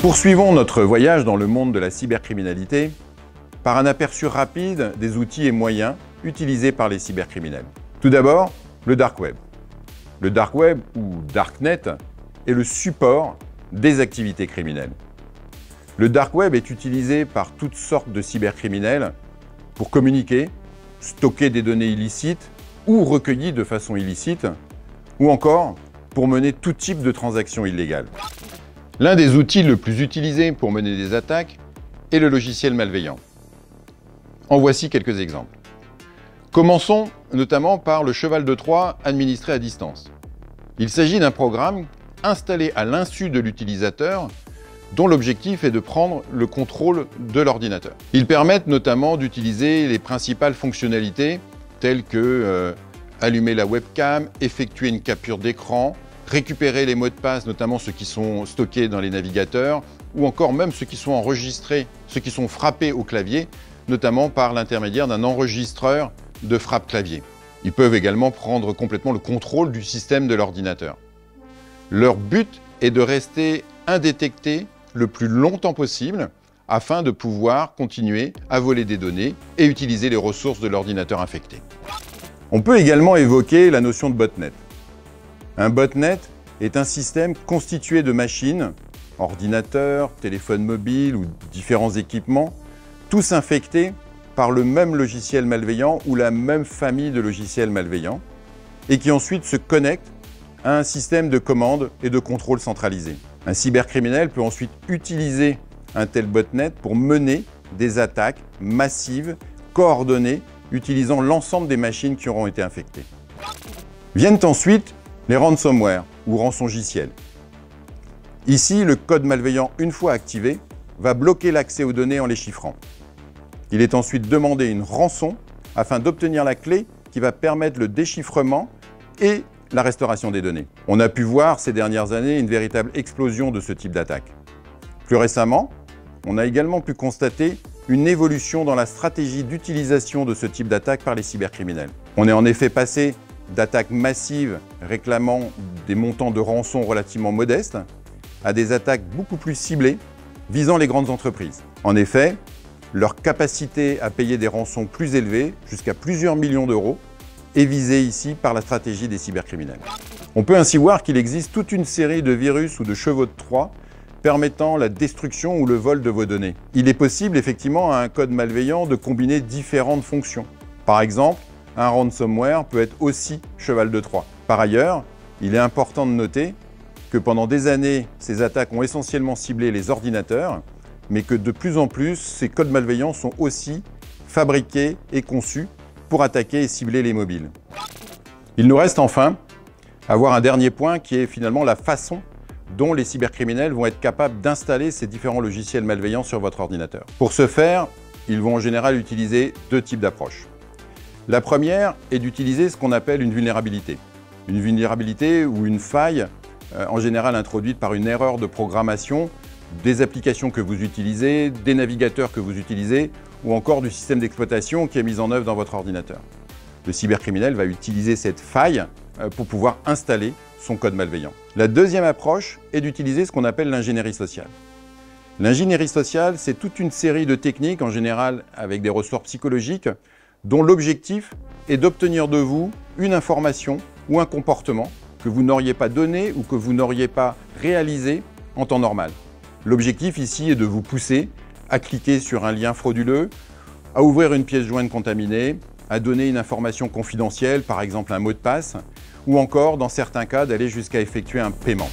Poursuivons notre voyage dans le monde de la cybercriminalité par un aperçu rapide des outils et moyens utilisés par les cybercriminels. Tout d'abord, le Dark Web. Le Dark Web, ou Darknet, est le support des activités criminelles. Le Dark Web est utilisé par toutes sortes de cybercriminels pour communiquer, stocker des données illicites ou recueillies de façon illicite, ou encore pour mener tout type de transactions illégales. L'un des outils le plus utilisés pour mener des attaques est le logiciel malveillant. En voici quelques exemples. Commençons notamment par le cheval de Troie administré à distance. Il s'agit d'un programme installé à l'insu de l'utilisateur dont l'objectif est de prendre le contrôle de l'ordinateur. Ils permettent notamment d'utiliser les principales fonctionnalités telles que allumer la webcam, effectuer une capture d'écran, récupérer les mots de passe, notamment ceux qui sont stockés dans les navigateurs, ou encore même ceux qui sont enregistrés, ceux qui sont frappés au clavier, notamment par l'intermédiaire d'un enregistreur de frappe clavier. Ils peuvent également prendre complètement le contrôle du système de l'ordinateur. Leur but est de rester indétectés le plus longtemps possible afin de pouvoir continuer à voler des données et utiliser les ressources de l'ordinateur infecté. On peut également évoquer la notion de botnet. Un botnet est un système constitué de machines, ordinateurs, téléphones mobiles ou différents équipements, tous infectés par le même logiciel malveillant ou la même famille de logiciels malveillants et qui ensuite se connectent à un système de commande et de contrôle centralisé. Un cybercriminel peut ensuite utiliser un tel botnet pour mener des attaques massives, coordonnées, utilisant l'ensemble des machines qui auront été infectées. Viennent ensuite les ransomware ou rançongiciels. Ici, le code malveillant, une fois activé, va bloquer l'accès aux données en les chiffrant. Il est ensuite demandé une rançon afin d'obtenir la clé qui va permettre le déchiffrement et la restauration des données. On a pu voir ces dernières années une véritable explosion de ce type d'attaque. Plus récemment, on a également pu constater une évolution dans la stratégie d'utilisation de ce type d'attaque par les cybercriminels. On est en effet passé d'attaques massives réclamant des montants de rançon relativement modestes à des attaques beaucoup plus ciblées visant les grandes entreprises. En effet, leur capacité à payer des rançons plus élevées, jusqu'à plusieurs millions d'euros, est visée ici par la stratégie des cybercriminels. On peut ainsi voir qu'il existe toute une série de virus ou de chevaux de Troie permettant la destruction ou le vol de vos données. Il est possible effectivement à un code malveillant de combiner différentes fonctions. Par exemple, un ransomware peut être aussi cheval de Troie. Par ailleurs, il est important de noter que pendant des années, ces attaques ont essentiellement ciblé les ordinateurs, mais que de plus en plus, ces codes malveillants sont aussi fabriqués et conçus pour attaquer et cibler les mobiles. Il nous reste enfin à voir un dernier point qui est finalement la façon dont les cybercriminels vont être capables d'installer ces différents logiciels malveillants sur votre ordinateur. Pour ce faire, ils vont en général utiliser deux types d'approches. La première est d'utiliser ce qu'on appelle une vulnérabilité. Une vulnérabilité ou une faille, en général introduite par une erreur de programmation des applications que vous utilisez, des navigateurs que vous utilisez ou encore du système d'exploitation qui est mis en œuvre dans votre ordinateur. Le cybercriminel va utiliser cette faille pour pouvoir installer son code malveillant. La deuxième approche est d'utiliser ce qu'on appelle l'ingénierie sociale. L'ingénierie sociale, c'est toute une série de techniques, en général avec des ressorts psychologiques, dont l'objectif est d'obtenir de vous une information ou un comportement que vous n'auriez pas donné ou que vous n'auriez pas réalisé en temps normal. L'objectif ici est de vous pousser à cliquer sur un lien frauduleux, à ouvrir une pièce jointe contaminée, à donner une information confidentielle, par exemple un mot de passe, ou encore, dans certains cas, d'aller jusqu'à effectuer un paiement.